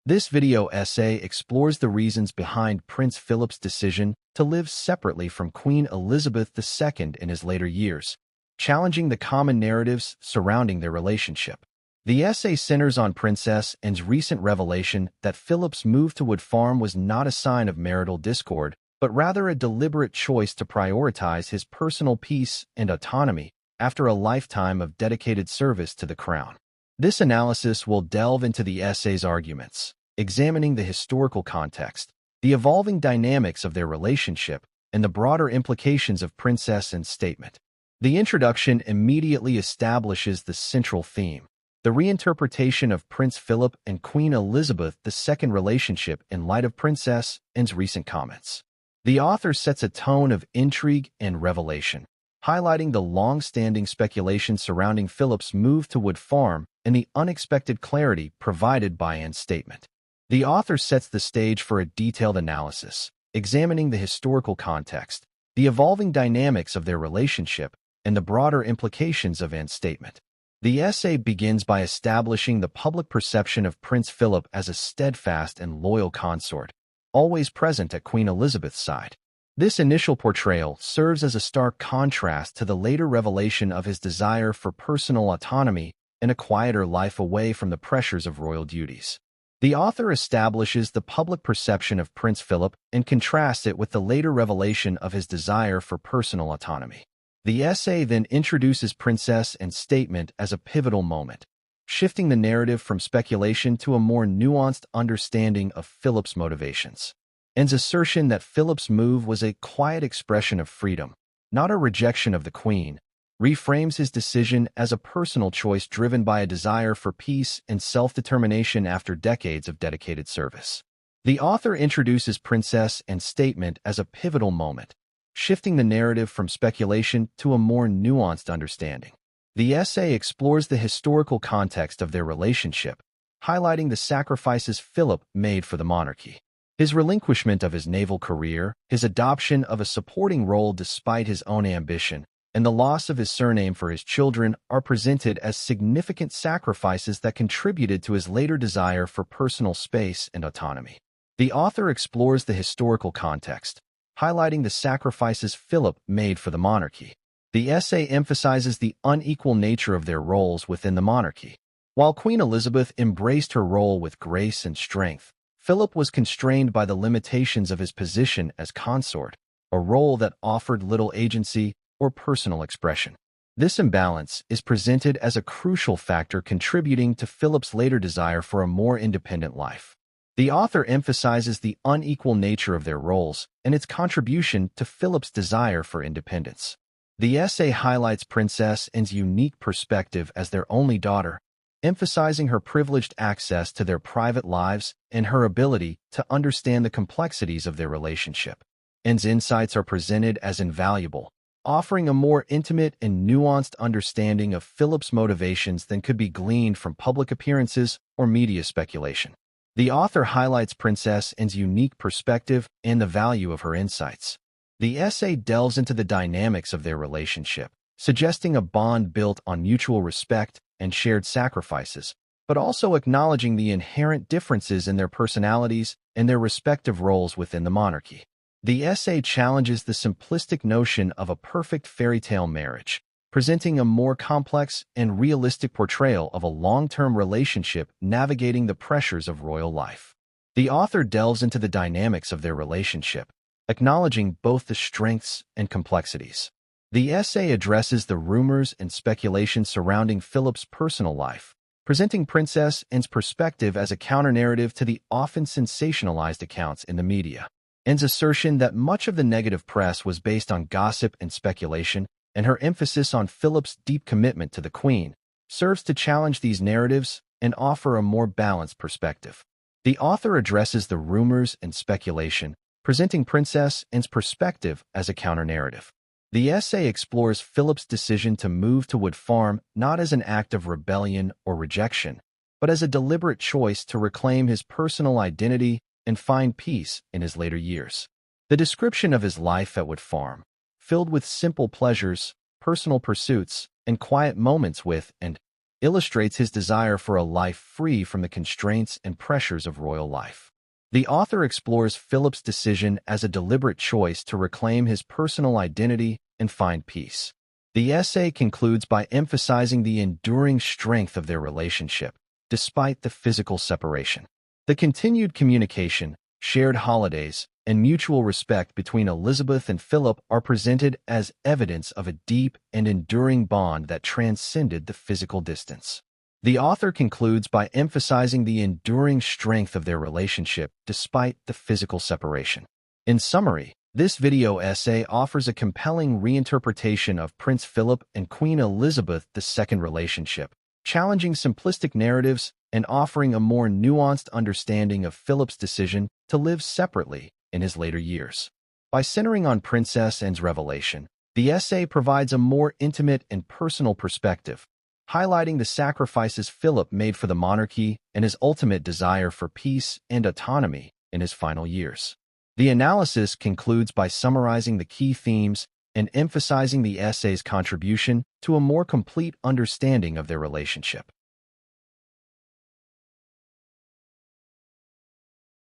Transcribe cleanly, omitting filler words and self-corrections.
This video essay explores the reasons behind Prince Philip's decision to live separately from Queen Elizabeth II in his later years, challenging the common narratives surrounding their relationship. The essay centers on Princess Anne's recent revelation that Philip's move to Wood Farm was not a sign of marital discord, but rather a deliberate choice to prioritize his personal peace and autonomy after a lifetime of dedicated service to the crown. This analysis will delve into the essay's arguments, examining the historical context, the evolving dynamics of their relationship, and the broader implications of Princess Anne's statement. The introduction immediately establishes the central theme: the reinterpretation of Prince Philip and Queen Elizabeth II relationship in light of Princess Anne's recent comments. The author sets a tone of intrigue and revelation, highlighting the long-standing speculation surrounding Philip's move to Wood Farm and the unexpected clarity provided by Anne's statement. The author sets the stage for a detailed analysis, examining the historical context, the evolving dynamics of their relationship, and the broader implications of Anne's statement. The essay begins by establishing the public perception of Prince Philip as a steadfast and loyal consort, always present at Queen Elizabeth's side. This initial portrayal serves as a stark contrast to the later revelation of his desire for personal autonomy and a quieter life away from the pressures of royal duties. The author establishes the public perception of Prince Philip and contrasts it with the later revelation of his desire for personal autonomy. The essay then introduces Princess Anne's statement as a pivotal moment, shifting the narrative from speculation to a more nuanced understanding of Philip's motivations. Anne's assertion that Philip's move was a quiet expression of freedom, not a rejection of the Queen, reframes his decision as a personal choice driven by a desire for peace and self-determination after decades of dedicated service. The author introduces Princess Anne's statement as a pivotal moment, shifting the narrative from speculation to a more nuanced understanding. The essay explores the historical context of their relationship, highlighting the sacrifices Philip made for the monarchy. His relinquishment of his naval career, his adoption of a supporting role despite his own ambition, and the loss of his surname for his children are presented as significant sacrifices that contributed to his later desire for personal space and autonomy. The author explores the historical context, highlighting the sacrifices Philip made for the monarchy. The essay emphasizes the unequal nature of their roles within the monarchy. While Queen Elizabeth embraced her role with grace and strength, Philip was constrained by the limitations of his position as consort, a role that offered little agency or personal expression. This imbalance is presented as a crucial factor contributing to Philip's later desire for a more independent life. The author emphasizes the unequal nature of their roles and its contribution to Philip's desire for independence. The essay highlights Princess Anne's unique perspective as their only daughter, emphasizing her privileged access to their private lives and her ability to understand the complexities of their relationship. Anne's insights are presented as invaluable, offering a more intimate and nuanced understanding of Philip's motivations than could be gleaned from public appearances or media speculation. The author highlights Princess Anne's unique perspective and the value of her insights. The essay delves into the dynamics of their relationship, suggesting a bond built on mutual respect and shared sacrifices, but also acknowledging the inherent differences in their personalities and their respective roles within the monarchy. The essay challenges the simplistic notion of a perfect fairy tale marriage, presenting a more complex and realistic portrayal of a long-term relationship navigating the pressures of royal life. The author delves into the dynamics of their relationship, acknowledging both the strengths and complexities. The essay addresses the rumors and speculation surrounding Philip's personal life, presenting Princess Anne's perspective as a counter-narrative to the often sensationalized accounts in the media. Anne's assertion that much of the negative press was based on gossip and speculation, and her emphasis on Philip's deep commitment to the Queen, serves to challenge these narratives and offer a more balanced perspective. The author addresses the rumors and speculation, presenting Princess Anne's perspective as a counter-narrative. The essay explores Philip's decision to move to Wood Farm not as an act of rebellion or rejection, but as a deliberate choice to reclaim his personal identity and find peace in his later years. The description of his life at Wood Farm, filled with simple pleasures, personal pursuits, and quiet moments with and illustrates his desire for a life free from the constraints and pressures of royal life. The author explores Philip's decision as a deliberate choice to reclaim his personal identity and find peace. The essay concludes by emphasizing the enduring strength of their relationship, despite the physical separation. The continued communication, shared holidays, and mutual respect between Elizabeth and Philip are presented as evidence of a deep and enduring bond that transcended the physical distance. The author concludes by emphasizing the enduring strength of their relationship despite the physical separation. In summary, this video essay offers a compelling reinterpretation of Prince Philip and Queen Elizabeth II relationship, challenging simplistic narratives and offering a more nuanced understanding of Philip's decision to live separately in his later years. By centering on Princess Anne's revelation, the essay provides a more intimate and personal perspective, highlighting the sacrifices Philip made for the monarchy and his ultimate desire for peace and autonomy in his final years. The analysis concludes by summarizing the key themes and emphasizing the essay's contribution to a more complete understanding of their relationship.